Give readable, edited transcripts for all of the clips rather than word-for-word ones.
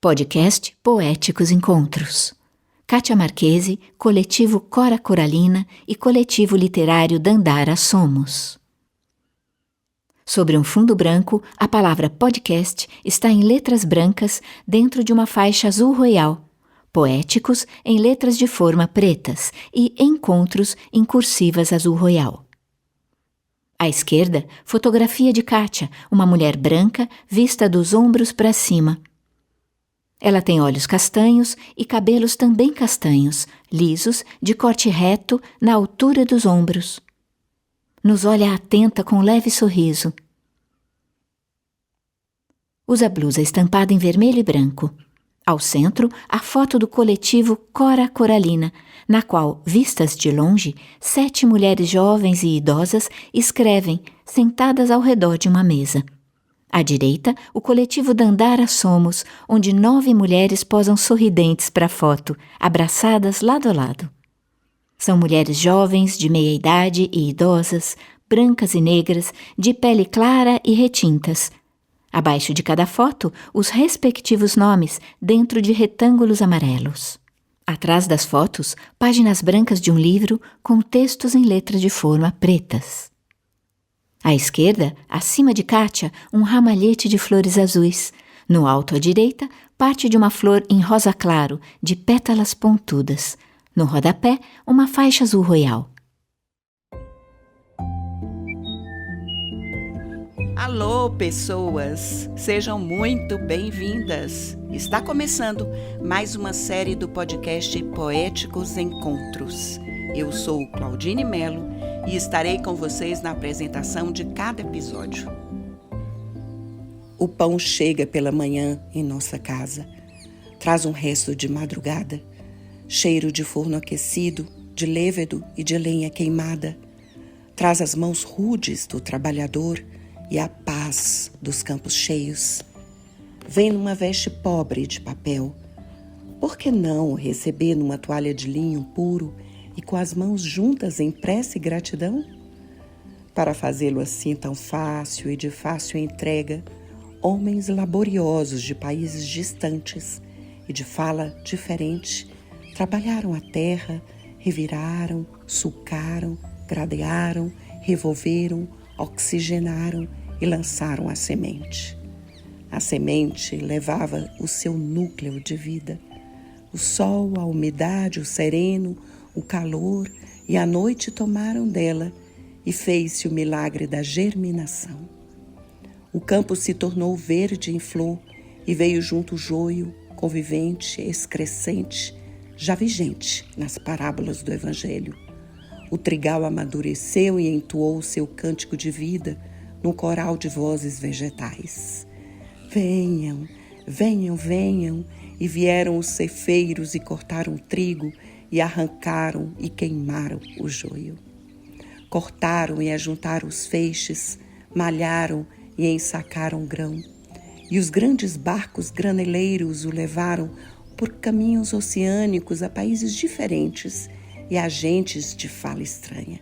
Podcast Poéticos Encontros. Kátia Marchese, Coletivo Cora Coralina e Coletivo Literário Dandara Somos. Sobre um fundo branco, a palavra podcast está em letras brancas dentro de uma faixa azul royal, poéticos em letras de forma pretas e encontros em cursivas azul royal. À esquerda, fotografia de Kátia, uma mulher branca vista dos ombros para cima. Ela tem olhos castanhos e cabelos também castanhos, lisos, de corte reto na altura dos ombros. Nos olha atenta com leve sorriso. Usa blusa estampada em vermelho e branco. Ao centro, a foto do coletivo Cora Coralina, na qual, vistas de longe, 7 mulheres jovens e idosas escrevem, sentadas ao redor de uma mesa. À direita, o coletivo Dandara Somos, onde 9 mulheres posam sorridentes para a foto, abraçadas lado a lado. São mulheres jovens, de meia idade e idosas, brancas e negras, de pele clara e retintas. Abaixo de cada foto, os respectivos nomes dentro de retângulos amarelos. Atrás das fotos, páginas brancas de um livro com textos em letras de forma pretas. À esquerda, acima de Kátia, um ramalhete de flores azuis. No alto à direita, parte de uma flor em rosa claro, de pétalas pontudas. No rodapé, uma faixa azul royal. Alô, pessoas! Sejam muito bem-vindas! Está começando mais uma série do podcast Poéticos Encontros. Eu sou Claudine Melo e estarei com vocês na apresentação de cada episódio. O pão chega pela manhã em nossa casa. Traz um resto de madrugada, cheiro de forno aquecido, de lêvedo e de lenha queimada. Traz as mãos rudes do trabalhador e a paz dos campos cheios. Vem numa veste pobre de papel. Por que não receber numa toalha de linho puro e com as mãos juntas em prece e gratidão? Para fazê-lo assim tão fácil e de fácil entrega, homens laboriosos de países distantes e de fala diferente trabalharam a terra, reviraram, sulcaram, gradearam, revolveram, oxigenaram e lançaram a semente. A semente levava o seu núcleo de vida. O sol, a umidade, o sereno, o calor e a noite tomaram dela e fez-se o milagre da germinação. O campo se tornou verde em flor e veio junto o joio, convivente, excrescente, já vigente nas parábolas do Evangelho. O trigal amadureceu e entoou seu cântico de vida num coral de vozes vegetais. Venham, venham, venham, e vieram os ceifeiros e cortaram o trigo e arrancaram e queimaram o joio. Cortaram e ajuntaram os feixes, malharam e ensacaram grão. E os grandes barcos graneleiros o levaram por caminhos oceânicos a países diferentes e a gentes de fala estranha.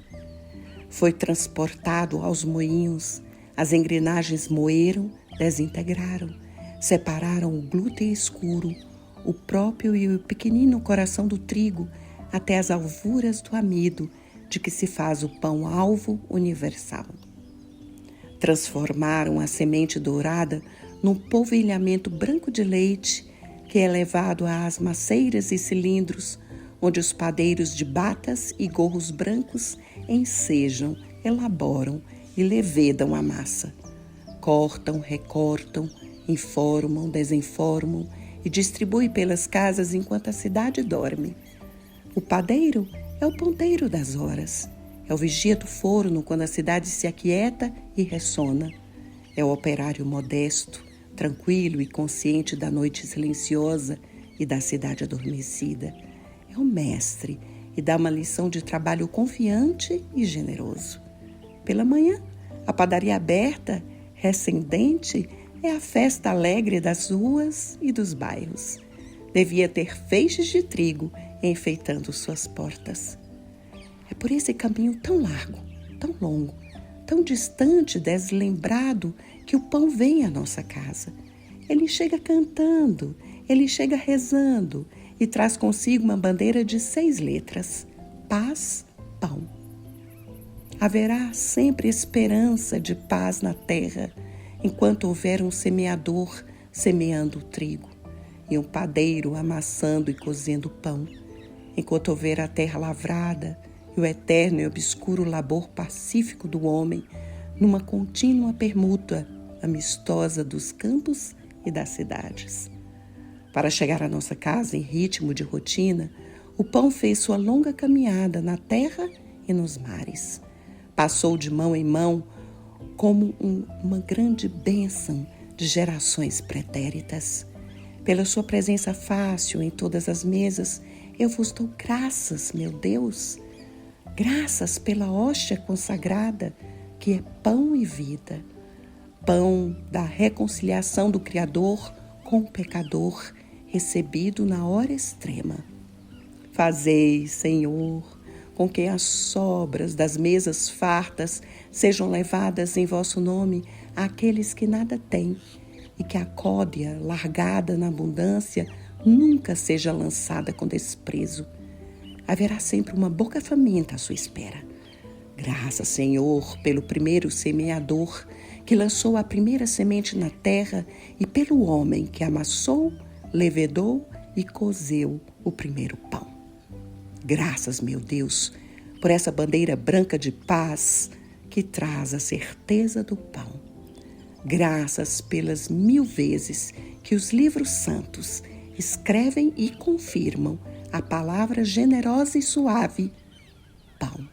Foi transportado aos moinhos, as engrenagens moeram, desintegraram, separaram o glúten escuro, o próprio e o pequenino coração do trigo, até as alvuras do amido, de que se faz o pão alvo universal. Transformaram a semente dourada num polvilhamento branco de leite, que é levado às maceiras e cilindros, onde os padeiros de batas e gorros brancos ensejam, elaboram e levedam a massa. Cortam, recortam, informam, desenformam e distribuem pelas casas enquanto a cidade dorme. O padeiro é o ponteiro das horas. É o vigia do forno quando a cidade se aquieta e ressona. É o operário modesto, tranquilo e consciente da noite silenciosa e da cidade adormecida. É o mestre e dá uma lição de trabalho confiante e generoso. Pela manhã, a padaria aberta, recendente, é a festa alegre das ruas e dos bairros. Devia ter feixes de trigo enfeitando suas portas. É por esse caminho tão largo, tão longo, tão distante, deslembrado, que o pão vem à nossa casa. Ele chega cantando ele chega rezando e traz consigo uma bandeira de 6 letras: paz, pão. Haverá sempre esperança de paz na terra, enquanto houver um semeador semeando o trigo e um padeiro amassando e cozendo pão, enquanto houver a terra lavrada e o eterno e obscuro labor pacífico do homem numa contínua permuta amistosa dos campos e das cidades. Para chegar à nossa casa em ritmo de rotina, o pão fez sua longa caminhada na terra e nos mares. Passou de mão em mão como uma grande bênção de gerações pretéritas. Pela sua presença fácil em todas as mesas, eu vos dou graças, meu Deus. Graças pela hóstia consagrada, que é pão e vida. Pão da reconciliação do Criador com o pecador, recebido na hora extrema. Fazei, Senhor, com que as sobras das mesas fartas sejam levadas em vosso nome àqueles que nada têm, e que a códia largada na abundância nunca seja lançada com desprezo. Haverá sempre uma boca faminta à sua espera. Graças, Senhor, pelo primeiro semeador, que lançou a primeira semente na terra, e pelo homem que amassou, levedou e cozeu o primeiro pão. Graças, meu Deus, por essa bandeira branca de paz que traz a certeza do pão. Graças pelas 1000 vezes que os livros santos escrevem e confirmam a palavra generosa e suave, pão.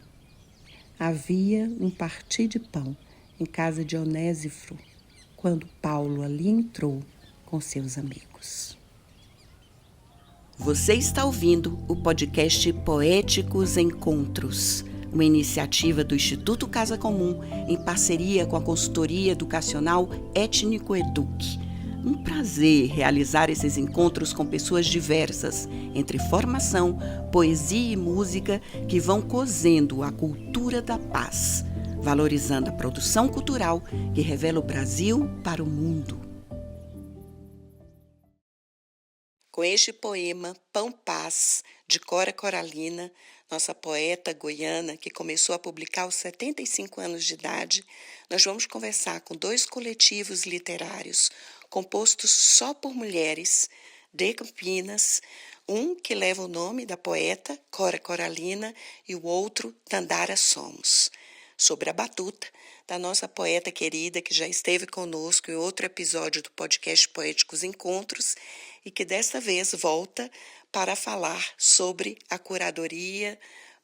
Havia um parti de pão em casa de Onésiforo, quando Paulo ali entrou com seus amigos. Você está ouvindo o podcast Poéticos Encontros, uma iniciativa do Instituto Casa Comum em parceria com a consultoria educacional Étnico Eduque. Um prazer realizar esses encontros com pessoas diversas, entre formação, poesia e música, que vão cozendo a cultura da paz, valorizando a produção cultural que revela o Brasil para o mundo. Com este poema Pão Paz, de Cora Coralina, nossa poeta goiana que começou a publicar aos 75 anos de idade, nós vamos conversar com 2 coletivos literários compostos só por mulheres de Campinas, um que leva o nome da poeta Cora Coralina e o outro Dandara Somos, sobre a batuta da nossa poeta querida que já esteve conosco em outro episódio do podcast Poéticos Encontros e que desta vez volta para falar sobre a curadoria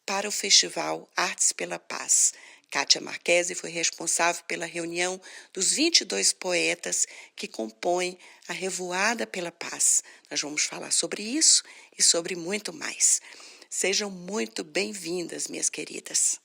para o Festival Artes pela Paz. Kátia Marchese foi responsável pela reunião dos 22 poetas que compõem a Revoada pela Paz. Nós vamos falar sobre isso e sobre muito mais. Sejam muito bem-vindas, minhas queridas.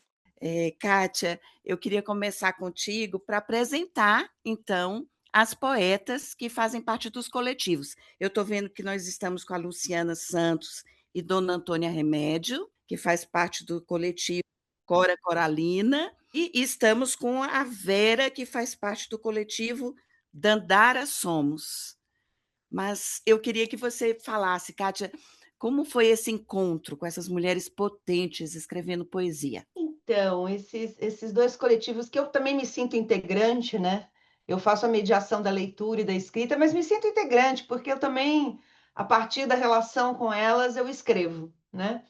Kátia, eu queria começar contigo para apresentar, então, as poetas que fazem parte dos coletivos. Eu estou vendo que nós estamos com a Luciana Santos e Dona Antônia Remédio, que faz parte do coletivo Cora Coralina, e estamos com a Vera, que faz parte do coletivo Dandara Somos. Mas eu queria que você falasse, Kátia, como foi esse encontro com essas mulheres potentes escrevendo poesia? Então, esses 2 coletivos que eu também me sinto integrante, né, eu faço a mediação da leitura e da escrita, mas me sinto integrante, porque eu também, a partir da relação com elas, eu escrevo, né.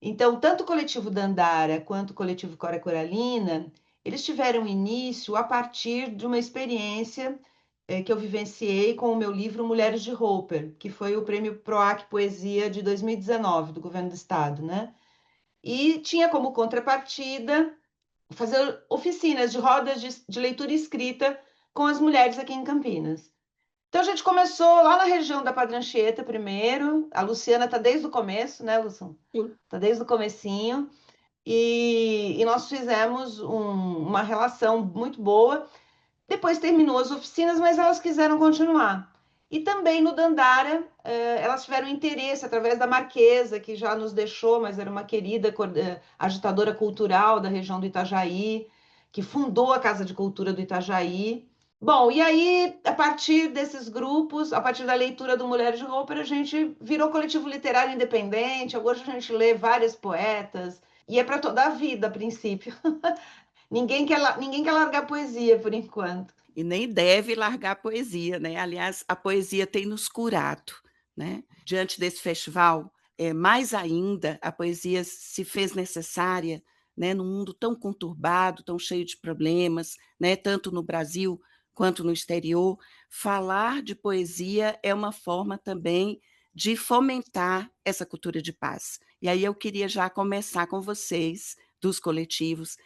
Então, tanto o coletivo Dandara quanto o coletivo Cora Coralina, eles tiveram início a partir de uma experiência, que eu vivenciei com o meu livro Mulheres de Roper, que foi o prêmio PROAC Poesia de 2019 do governo do estado, né. E tinha como contrapartida fazer oficinas de rodas de leitura escrita com as mulheres aqui em Campinas. Então a gente começou lá na região da Padre Anchieta primeiro, a Luciana está desde o começo, né, Luciana? Sim. Está desde o comecinho, e nós fizemos uma relação muito boa. Depois terminou as oficinas, mas elas quiseram continuar. E também no Dandara, elas tiveram interesse através da Marquesa, que já nos deixou, mas era uma querida agitadora cultural da região do Itajaí, que fundou a Casa de Cultura do Itajaí. Bom, e aí, a partir desses grupos, a partir da leitura do Mulheres de Roper, a gente virou coletivo literário independente. Hoje a gente lê várias poetas, e é para toda a vida, a princípio. Ninguém quer largar poesia por enquanto. E nem deve largar a poesia, né? Aliás, a poesia tem nos curado, né? Diante desse festival, mais ainda a poesia se fez necessária, né? Num mundo tão conturbado, tão cheio de problemas, né? Tanto no Brasil quanto no exterior. Falar de poesia é uma forma também de fomentar essa cultura de paz. E aí eu queria já começar com vocês, dos coletivos,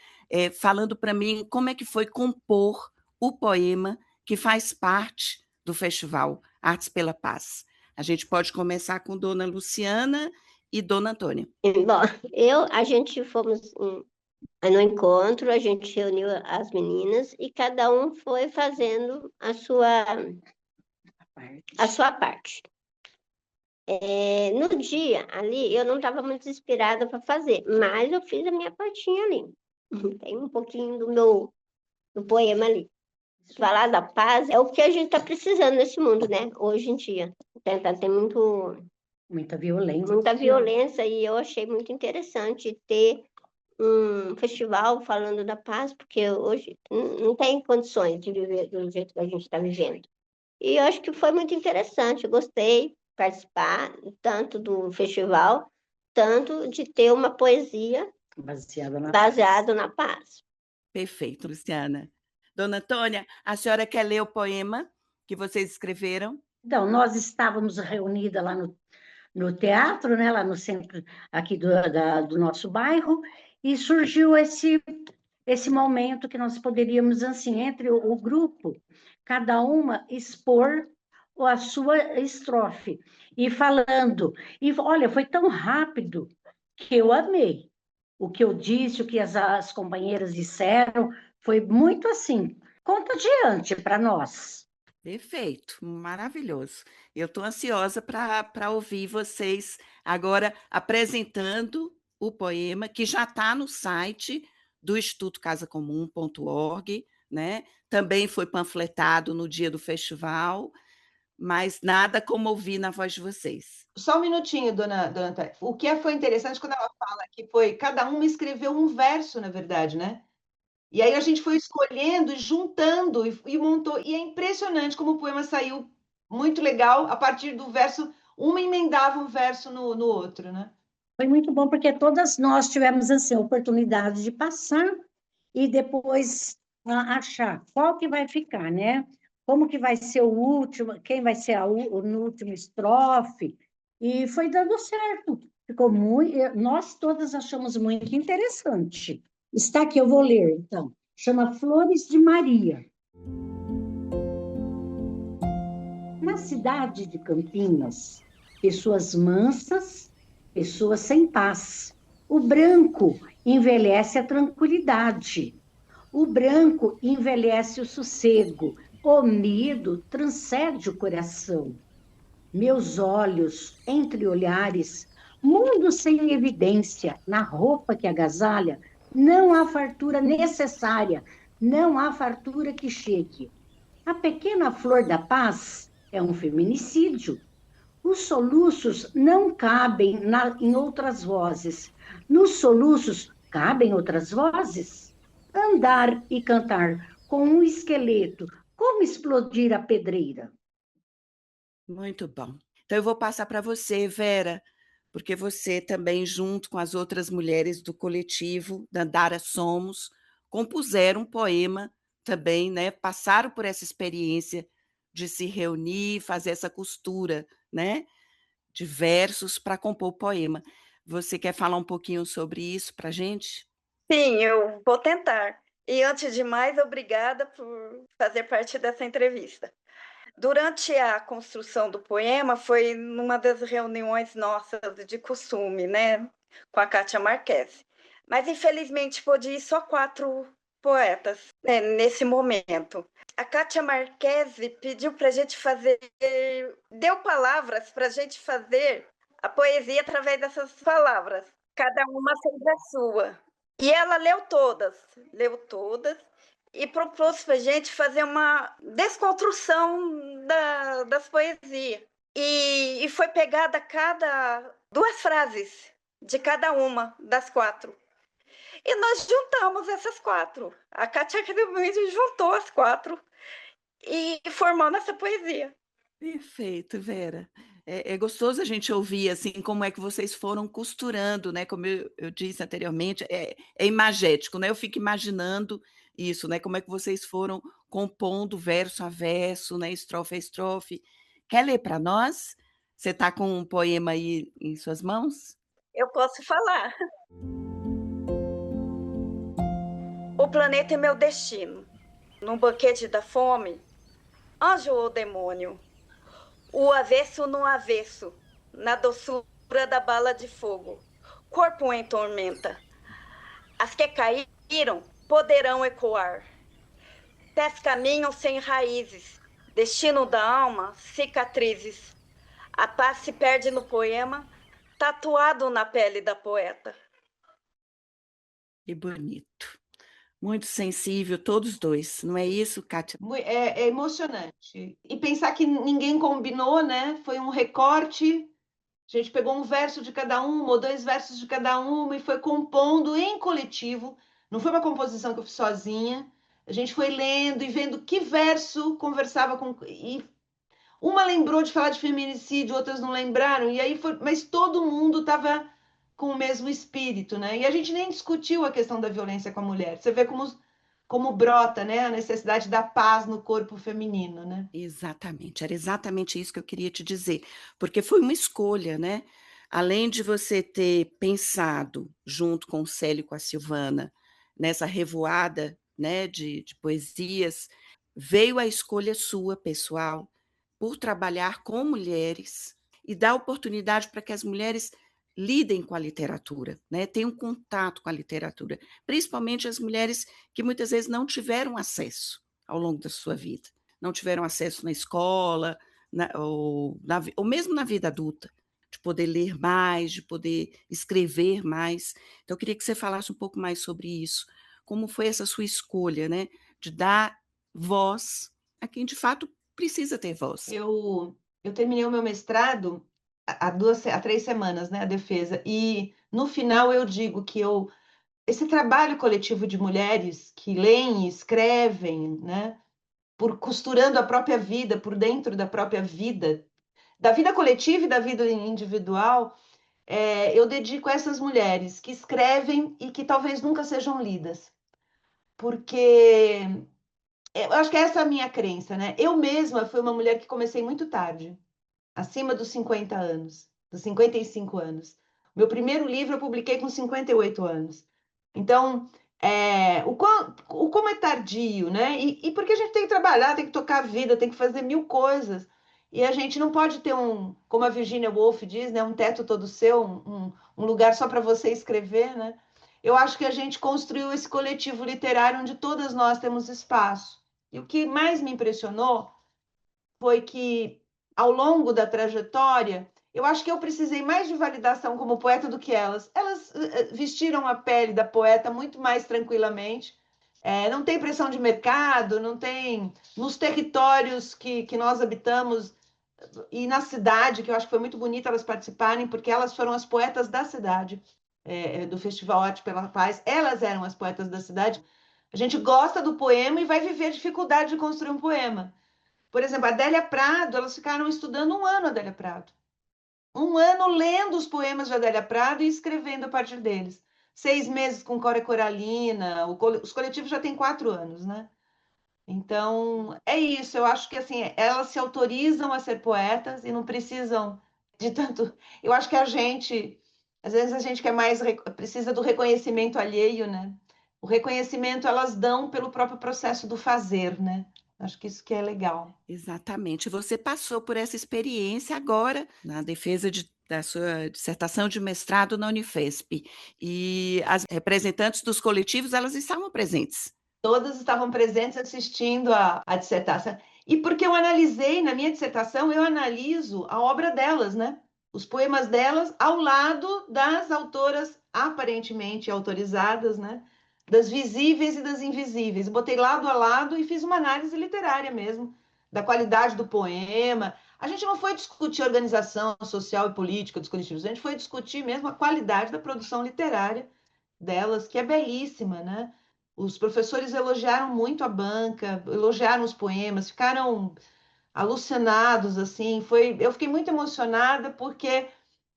falando para mim como é que foi compor o poema que faz parte do festival Artes pela Paz. A gente pode começar com Dona Luciana e Dona Antônia. Bom, a gente fomos no encontro, a gente reuniu as meninas e cada um foi fazendo a sua parte. No dia ali, eu não estava muito inspirada para fazer, mas eu fiz a minha partinha ali. Tem um pouquinho do poema ali. Falar da paz é o que a gente está precisando nesse mundo, né? Hoje em dia. Tem Muita violência. muita violência e eu achei muito interessante ter um festival falando da paz, porque hoje não tem condições de viver do jeito que a gente está vivendo. E eu acho que foi muito interessante, eu gostei de participar tanto do festival, tanto de ter uma poesia baseada na paz. Perfeito, Luciana. Dona Antônia, a senhora quer ler o poema que vocês escreveram? Então, nós estávamos reunidas lá no teatro, né, lá no centro aqui do nosso bairro, e surgiu esse momento que nós poderíamos, assim, entre o grupo, cada uma expor a sua estrofe, e falando. E, olha, foi tão rápido que eu amei. O que eu disse, o que as companheiras disseram, foi muito assim, contagiante para nós. Perfeito, maravilhoso. Eu estou ansiosa para ouvir vocês agora apresentando o poema, que já está no site do Instituto casacomum.org, né? Também foi panfletado no dia do festival, mas nada como ouvir na voz de vocês. Só um minutinho, dona Antônia. O que foi interessante quando ela fala que foi cada uma escreveu um verso, na verdade, né? E aí a gente foi escolhendo, juntando e montou. E é impressionante como o poema saiu muito legal a partir do verso. Uma emendava um verso no outro, né? Foi muito bom, porque todas nós tivemos assim, a oportunidade de passar e depois achar qual que vai ficar, né? Como que vai ser o último, quem vai ser no último estrofe. E foi dando certo. Ficou muito, nós todas achamos muito interessante. Está aqui, eu vou ler, então. Chama Flores de Maria. Na cidade de Campinas, pessoas mansas, pessoas sem paz. O branco envelhece a tranquilidade. O branco envelhece o sossego. O medo transcende o coração. Meus olhos, entre olhares, mundo sem evidência, na roupa que agasalha, não há fartura necessária, não há fartura que chegue. A pequena flor da paz é um feminicídio. Os soluços não cabem em outras vozes. Nos soluços cabem outras vozes? Andar e cantar com um esqueleto, como explodir a pedreira? Muito bom. Então eu vou passar para você, Vera, porque você também, junto com as outras mulheres do coletivo Dandara Somos, compuseram um poema também, né? Passaram por essa experiência de se reunir, fazer essa costura, né? De versos para compor o poema. Você quer falar um pouquinho sobre isso para a gente? Sim, eu vou tentar. E antes de mais, obrigada por fazer parte dessa entrevista. Durante a construção do poema, foi numa das reuniões nossas de costume, né, com a Kátia Marquesi. Mas, infelizmente, pôde ir só 4 poetas, né, nesse momento. A Kátia Marquesi pediu para a gente fazer, deu palavras para a gente fazer a poesia através dessas palavras. Cada uma fez a sua. E ela leu todas, e propôs para a gente fazer uma desconstrução das poesias. E foi pegada cada 2 frases de cada uma das 4. E nós juntamos essas 4. A Kátia Kremente juntou as 4 e formou nossa poesia. Perfeito, Vera. É gostoso a gente ouvir assim como é que vocês foram costurando, né? Como eu disse anteriormente, é imagético, né? Eu fico imaginando isso, né? Como é que vocês foram compondo verso a verso, né? Estrofe a estrofe. Quer ler para nós? Você está com um poema aí em suas mãos? Eu posso falar. O planeta é meu destino. Num banquete da fome, anjo ou demônio? O avesso no avesso, na doçura da bala de fogo, corpo em tormenta. As que caíram poderão ecoar. Pés caminham sem raízes, destino da alma, cicatrizes. A paz se perde no poema, tatuado na pele da poeta. Que bonito. Muito sensível, todos dois, não é isso, Kátia? É emocionante. E pensar que ninguém combinou, né? Foi um recorte. A gente pegou um verso de cada uma, ou 2 versos de cada uma, e foi compondo em coletivo. Não foi uma composição que eu fiz sozinha. A gente foi lendo e vendo que verso conversava com. E uma lembrou de falar de feminicídio, outras não lembraram, e aí foi. Mas todo mundo estava com o mesmo espírito, né? E a gente nem discutiu a questão da violência com a mulher. Você vê como brota, né, a necessidade da paz no corpo feminino, né? Exatamente, era exatamente isso que eu queria te dizer, porque foi uma escolha, né? Além de você ter pensado, junto com o Célio e com a Silvana, nessa revoada, né, de poesias, veio a escolha sua, pessoal, por trabalhar com mulheres e dar oportunidade para que as mulheres lidem com a literatura, né? Tenham contato com a literatura, principalmente as mulheres que muitas vezes não tiveram acesso ao longo da sua vida, não tiveram acesso na escola, ou mesmo na vida adulta, de poder ler mais, de poder escrever mais. Então, eu queria que você falasse um pouco mais sobre isso. Como foi essa sua escolha, né, de dar voz a quem de fato precisa ter voz? Eu terminei o meu mestrado há 3 semanas, né, a defesa, e no final eu digo que esse trabalho coletivo de mulheres que leem e escrevem, né, por costurando a própria vida, por dentro da própria vida, da vida coletiva e da vida individual, eu dedico a essas mulheres que escrevem e que talvez nunca sejam lidas, porque eu acho que essa é a minha crença, né? Eu mesma fui uma mulher que comecei muito tarde, acima dos 50 anos, dos 55 anos. Meu primeiro livro eu publiquei com 58 anos. Então, como é tardio, né? E porque a gente tem que trabalhar, tem que tocar a vida, tem que fazer 1000 coisas. E a gente não pode ter como a Virginia Woolf diz, né? Um teto todo seu, um lugar só para você escrever, né? Eu acho que a gente construiu esse coletivo literário onde todas nós temos espaço. E o que mais me impressionou foi que, ao longo da trajetória, eu acho que eu precisei mais de validação como poeta do que elas. Elas vestiram a pele da poeta muito mais tranquilamente. Não tem pressão de mercado, não tem. Nos territórios que nós habitamos e na cidade, que eu acho que foi muito bonito elas participarem, porque elas foram as poetas da cidade, do Festival Arte pela Paz. Elas eram as poetas da cidade. A gente gosta do poema e vai viver a dificuldade de construir um poema. Por exemplo, a Adélia Prado, elas ficaram estudando 1 ano a Adélia Prado. 1 ano lendo os poemas de Adélia Prado e escrevendo a partir deles. 6 meses com Cora Coralina, os coletivos já têm 4 anos, né? Então, é isso. Eu acho que assim, elas se autorizam a ser poetas e não precisam de tanto. Eu acho que às vezes a gente quer mais, precisa do reconhecimento alheio, né? O reconhecimento elas dão pelo próprio processo do fazer, né? Acho que isso que é legal. Exatamente. Você passou por essa experiência agora na defesa da sua dissertação de mestrado na Unifesp. E as representantes dos coletivos, elas estavam presentes. Todas estavam presentes assistindo a dissertação. E porque eu analisei, na minha dissertação, eu analiso a obra delas, né? Os poemas delas ao lado das autoras aparentemente autorizadas, né? das visíveis e das invisíveis. Botei lado a lado e fiz uma análise literária mesmo, da qualidade do poema. A gente não foi discutir a organização social e política dos coletivos, a gente foi discutir mesmo a qualidade da produção literária delas, que é belíssima, né? Os professores elogiaram muito a banca, elogiaram os poemas, ficaram alucinados, assim. Eu fiquei muito emocionada porque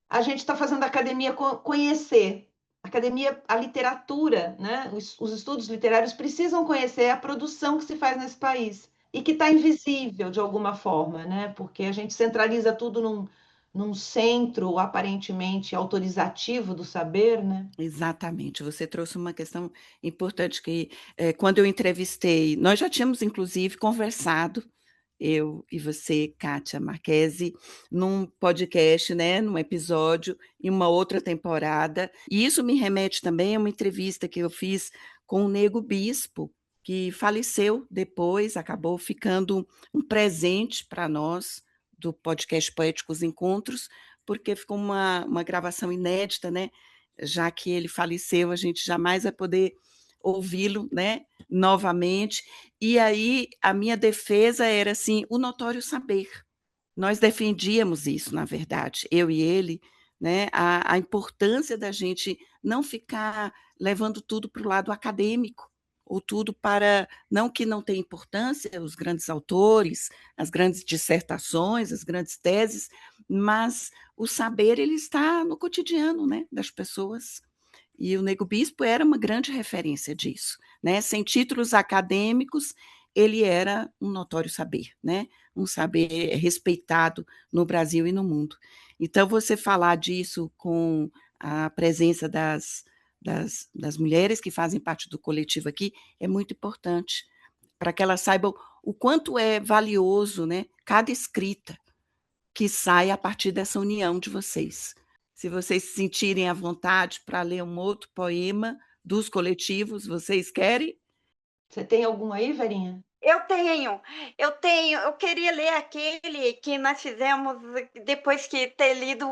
a gente está fazendo a academia conhecer. A academia, a literatura, né? Os estudos literários precisam conhecer a produção que se faz nesse país e que está invisível de alguma forma, né? Porque a gente centraliza tudo num centro aparentemente autorizativo do saber, né? Exatamente, você trouxe uma questão importante que, quando eu entrevistei, nós já tínhamos inclusive conversado, eu e você, Kátia Marchese, num podcast, né, num episódio, em uma outra temporada, e isso me remete também a uma entrevista que eu fiz com o Nego Bispo, que faleceu depois, acabou ficando um presente para nós, do podcast Poéticos Encontros, porque ficou uma gravação inédita, né, já que ele faleceu, a gente jamais vai poder ouvi-lo, né, novamente. E aí a minha defesa era assim, o notório saber. Nós defendíamos isso, na verdade, eu e ele, né, a importância da gente não ficar levando tudo para o lado acadêmico, ou tudo para, não que não tenha importância, os grandes autores, as grandes dissertações, as grandes teses, mas o saber ele está no cotidiano, né, das pessoas. E o Nego Bispo era uma grande referência disso, né? Sem títulos acadêmicos, ele era um notório saber, né? Um saber respeitado no Brasil e no mundo. Então, você falar disso com a presença das mulheres que fazem parte do coletivo aqui é muito importante, para que elas saibam o quanto é valioso, né, cada escrita que sai a partir dessa união de vocês. Se vocês se sentirem à vontade para ler um outro poema dos coletivos, vocês querem? Você tem algum aí, Verinha? Eu queria ler aquele que nós fizemos depois que ter lido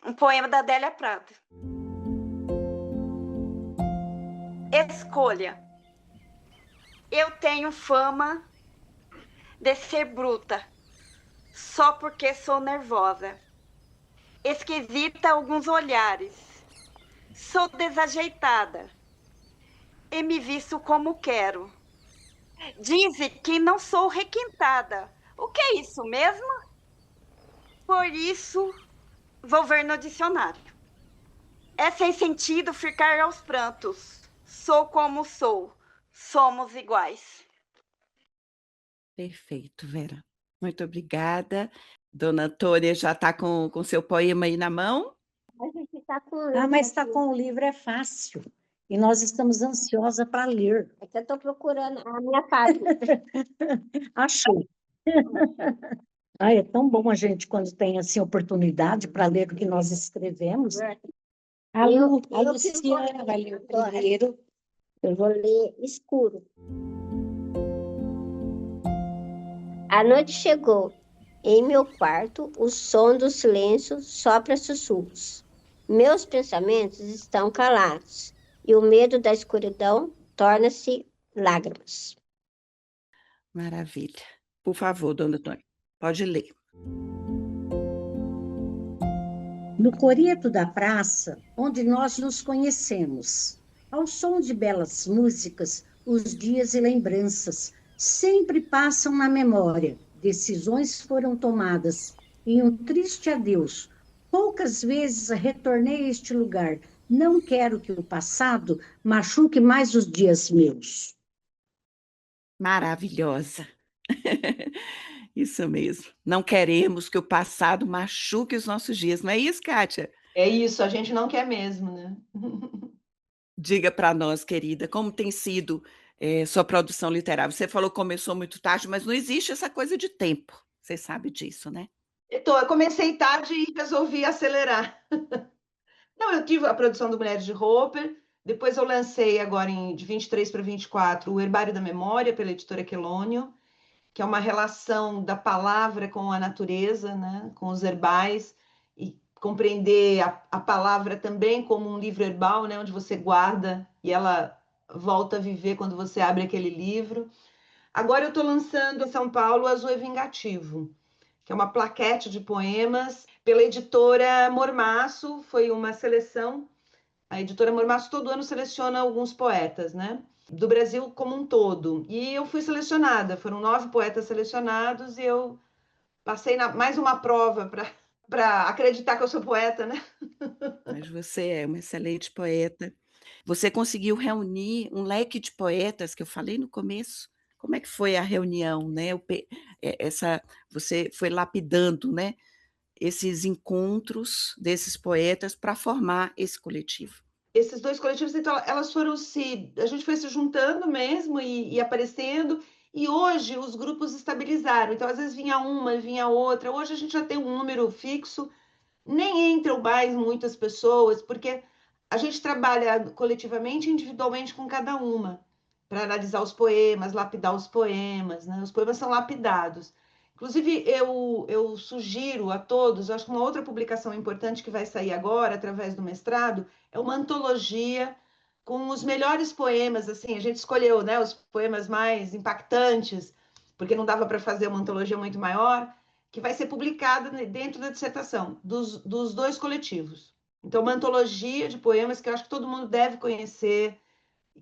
um poema da Adélia Prado. Escolha. Eu tenho fama de ser bruta, só porque sou nervosa. Esquisita a alguns olhares. Sou desajeitada e me visto como quero. Dizem que não sou requintada. O que é isso mesmo? Por isso, vou ver no dicionário. É sem sentido ficar aos prantos. Sou como sou. Somos iguais. Perfeito, Vera. Muito obrigada. Dona Antônia já está com seu poema aí na mão? A gente está com o Ah, livro mas está aqui. com o livro, é fácil. E nós estamos ansiosas para ler. É que eu estou procurando a minha página. Achei. Ah, é tão bom a gente, quando tem assim, oportunidade para ler o que nós escrevemos. A Luciana vai ler o primeiro. Eu vou ler Escuro. A noite chegou. Em meu quarto, o som do silêncio sopra sussurros. Meus pensamentos estão calados e o medo da escuridão torna-se lágrimas. Maravilha. Por favor, Dona Antônia, pode ler. No coreto da praça, onde nós nos conhecemos, ao som de belas músicas, os dias e lembranças sempre passam na memória. Decisões foram tomadas em um triste adeus. Poucas vezes retornei a este lugar. Não quero que o passado machuque mais os dias meus. Maravilhosa. Isso mesmo. Não queremos que o passado machuque os nossos dias, não é isso, Kátia? É isso, a gente não quer mesmo, né? Diga para nós, querida, como tem sido sua produção literária? Você falou que começou muito tarde, mas não existe essa coisa de tempo. Você sabe disso, né? Então, eu comecei tarde e resolvi acelerar. Não, eu tive a produção do Mulheres de Roper, depois eu lancei agora de 23 para 24 o Herbário da Memória, pela editora Quelônio, que é uma relação da palavra com a natureza, né? Com os herbais, e compreender a palavra também como um livro herbal, né, onde você guarda e ela volta a viver quando você abre aquele livro. Agora eu estou lançando em São Paulo o Azul é Vingativo, que é uma plaquete de poemas pela editora Mormaço, foi uma seleção. A editora Mormaço todo ano seleciona alguns poetas, né? Do Brasil como um todo. E eu fui selecionada, foram 9 poetas selecionados e eu passei mais uma prova para acreditar que eu sou poeta, né? Mas você é uma excelente poeta. Você conseguiu reunir um leque de poetas que eu falei no começo. Como é que foi a reunião, né? Essa, você foi lapidando, né? Esses encontros desses poetas para formar esse coletivo. Esses 2 coletivos, então, elas foram a gente foi se juntando mesmo e aparecendo, e hoje os grupos estabilizaram. Então, às vezes vinha uma, vinha outra. Hoje a gente já tem um número fixo, nem entram mais muitas pessoas, porque a gente trabalha coletivamente e individualmente com cada uma, para analisar os poemas, lapidar os poemas, né? Os poemas são lapidados. Inclusive, eu sugiro a todos, eu acho que uma outra publicação importante que vai sair agora, através do mestrado, é uma antologia com os melhores poemas, assim, a gente escolheu, né, os poemas mais impactantes, porque não dava para fazer uma antologia muito maior, que vai ser publicada dentro da dissertação dos 2 coletivos. Então, uma antologia de poemas que eu acho que todo mundo deve conhecer,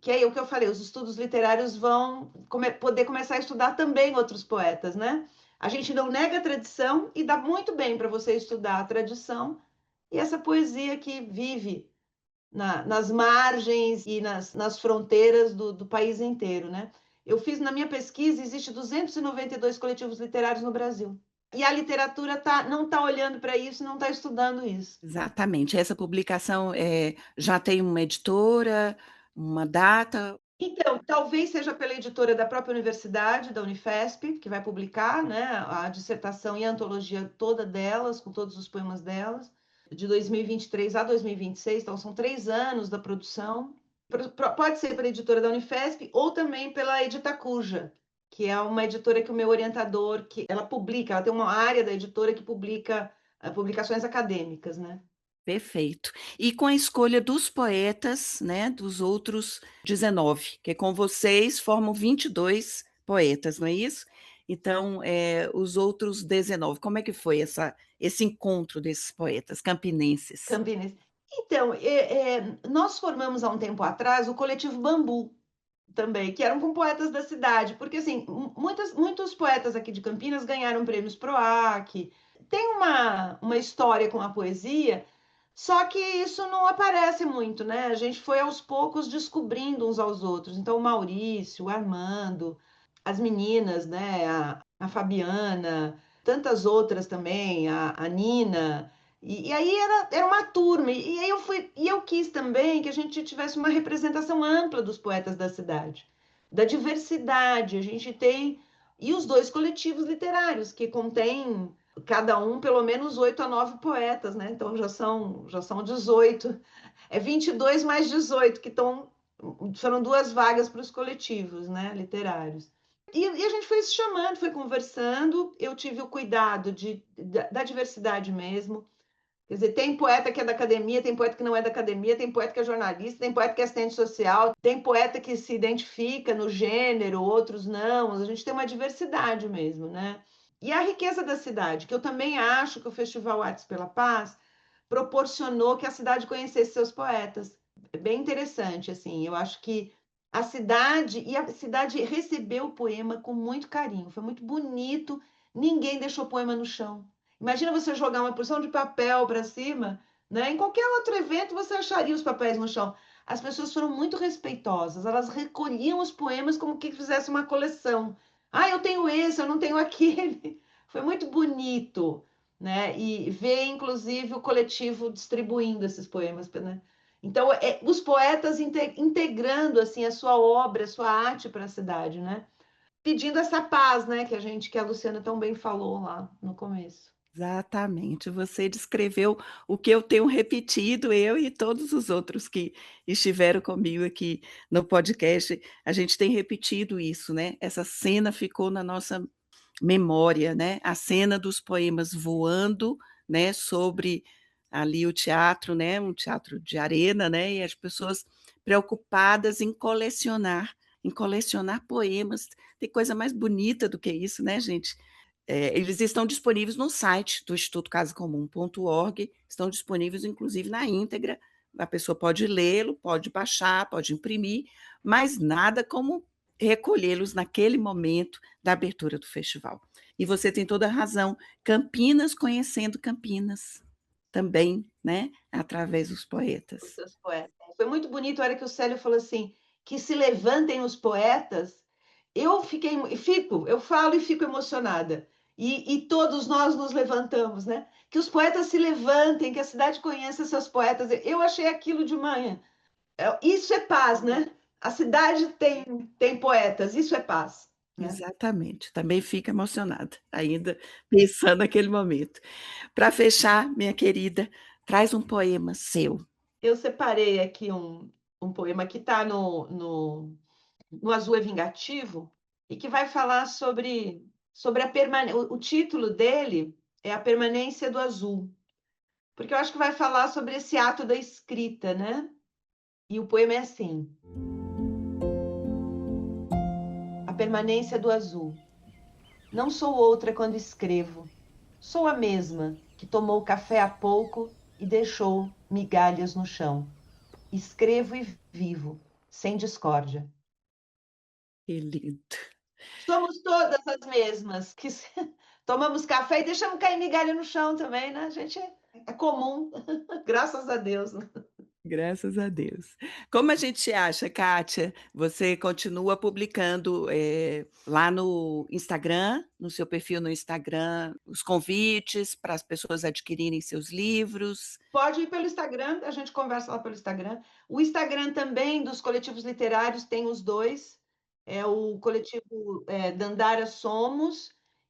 que é o que eu falei, os estudos literários vão poder começar a estudar também outros poetas, né? A gente não nega a tradição e dá muito bem para você estudar a tradição e essa poesia que vive nas margens e nas fronteiras do país inteiro, né? Eu fiz, na minha pesquisa, existe 292 coletivos literários no Brasil. E a literatura não está olhando para isso, não está estudando isso. Exatamente. Essa publicação já tem uma editora, uma data? Então, talvez seja pela editora da própria universidade, da Unifesp, que vai publicar, né, a dissertação e a antologia toda delas, com todos os poemas delas, de 2023 a 2026, então são 3 anos da produção. Pode ser pela editora da Unifesp ou também pela Editacuja, que é uma editora que o meu orientador, que ela publica, ela tem uma área da editora que publica publicações acadêmicas, né? Perfeito. E com a escolha dos poetas, né, dos outros 19, que com vocês formam 22 poetas, não é isso? Então, os outros 19, como é que foi esse encontro desses poetas campinenses? Campinas. Então, nós formamos há um tempo atrás o coletivo Bambu, também, que eram com poetas da cidade, porque assim, muitos poetas aqui de Campinas ganharam prêmios PROAC, tem uma história com a poesia, só que isso não aparece muito, né? A gente foi aos poucos descobrindo uns aos outros. Então, o Maurício, o Armando, as meninas, né? A Fabiana, tantas outras também, a Nina. E aí era uma turma, e aí eu quis também que a gente tivesse uma representação ampla dos poetas da cidade, da diversidade. A gente tem, e os 2 coletivos literários, que contêm cada um pelo menos 8 a 9 poetas, né? Então já são 18. É 22 mais 18, foram 2 vagas para os coletivos, né, literários. E a gente foi se chamando, foi conversando, eu tive o cuidado da diversidade mesmo. Quer dizer, tem poeta que é da academia, tem poeta que não é da academia, tem poeta que é jornalista, tem poeta que é assistente social, tem poeta que se identifica no gênero, outros não. A gente tem uma diversidade mesmo, né? E a riqueza da cidade, que eu também acho que o Festival Artes pela Paz proporcionou que a cidade conhecesse seus poetas. É bem interessante, assim. Eu acho que a cidade recebeu o poema com muito carinho, foi muito bonito, ninguém deixou poema no chão. Imagina você jogar uma porção de papel para cima, né? Em qualquer outro evento você acharia os papéis no chão. As pessoas foram muito respeitosas, elas recolhiam os poemas como que fizesse uma coleção. Ah, eu tenho esse, eu não tenho aquele. Foi muito bonito, né? E ver, inclusive, o coletivo distribuindo esses poemas, né? Então, os poetas integrando assim a sua obra, a sua arte para a cidade, né? Pedindo essa paz, né? Que a Luciana tão bem falou lá no começo. Exatamente, você descreveu o que eu tenho repetido, eu e todos os outros que estiveram comigo aqui no podcast, a gente tem repetido isso, né? Essa cena ficou na nossa memória, né? A cena dos poemas voando, né, sobre ali o teatro, né, um teatro de arena, né, e as pessoas preocupadas em colecionar poemas. Tem coisa mais bonita do que isso, né, gente? Eles estão disponíveis no site do Instituto casacomum.org, estão disponíveis inclusive na íntegra, a pessoa pode lê-lo, pode baixar, pode imprimir, mas nada como recolhê-los naquele momento da abertura do festival. E você tem toda a razão, Campinas conhecendo Campinas também, né, através dos Os poetas. seus poetas. Foi muito bonito a hora que o Célio falou assim, que se levantem os poetas. Eu falo e fico emocionada. E todos nós nos levantamos, né? Que os poetas se levantem, que a cidade conheça seus poetas. Eu achei aquilo de manhã. Isso é paz, né? A cidade tem poetas, isso é paz. Né? Exatamente, também fico emocionada, ainda pensando naquele momento. Para fechar, minha querida, traz um poema seu. Eu separei aqui um poema que está no Azul é Vingativo e que vai falar sobre a permanência. O título dele é A Permanência do Azul, porque eu acho que vai falar sobre esse ato da escrita, né? E o poema é assim: A permanência do azul. Não sou outra quando escrevo. Sou a mesma que tomou café há pouco e deixou migalhas no chão. Escrevo e vivo, sem discórdia. Que lindo. Somos todas as mesmas, que tomamos café e deixamos cair migalha no chão também, né? A gente é comum, graças a Deus. Né? Graças a Deus. Como a gente acha, Kátia? Você continua publicando lá no Instagram, no seu perfil no Instagram, os convites para as pessoas adquirirem seus livros? Pode ir pelo Instagram, a gente conversa lá pelo Instagram. O Instagram também dos coletivos literários tem os dois. É o coletivo Dandara Somos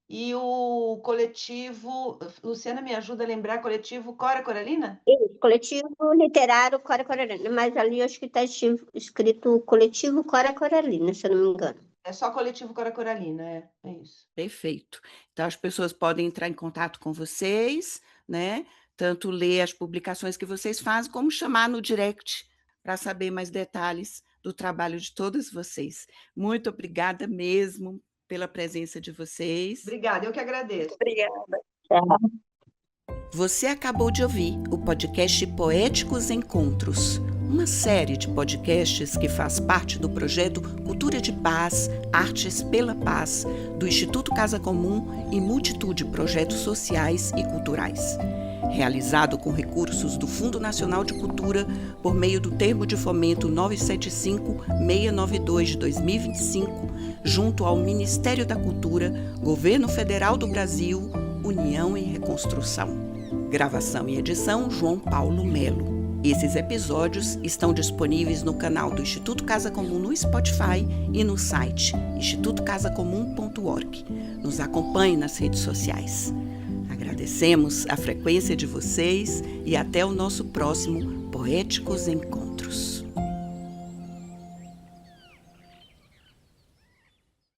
e o coletivo, Luciana me ajuda a lembrar, coletivo Cora Coralina? Isso, coletivo literário Cora Coralina, mas ali eu acho que está escrito coletivo Cora Coralina, se eu não me engano. É só coletivo Cora Coralina, é isso. Perfeito. Então as pessoas podem entrar em contato com vocês, né? Tanto ler as publicações que vocês fazem, como chamar no direct para saber mais detalhes do trabalho de todas vocês. Muito obrigada mesmo pela presença de vocês. Obrigada, eu que agradeço. Obrigada. Você acabou de ouvir o podcast Poéticos Encontros, uma série de podcasts que faz parte do projeto Cultura de Paz, Artes pela Paz, do Instituto Casa Comum e multitude de projetos sociais e culturais. Realizado com recursos do Fundo Nacional de Cultura por meio do Termo de Fomento 975-692 de 2025, junto ao Ministério da Cultura, Governo Federal do Brasil, União e Reconstrução. Gravação e edição, João Paulo Melo. Esses episódios estão disponíveis no canal do Instituto Casa Comum no Spotify e no site institutocasacomum.org. Nos acompanhe nas redes sociais. Agradecemos a frequência de vocês e até o nosso próximo Poéticos Encontros.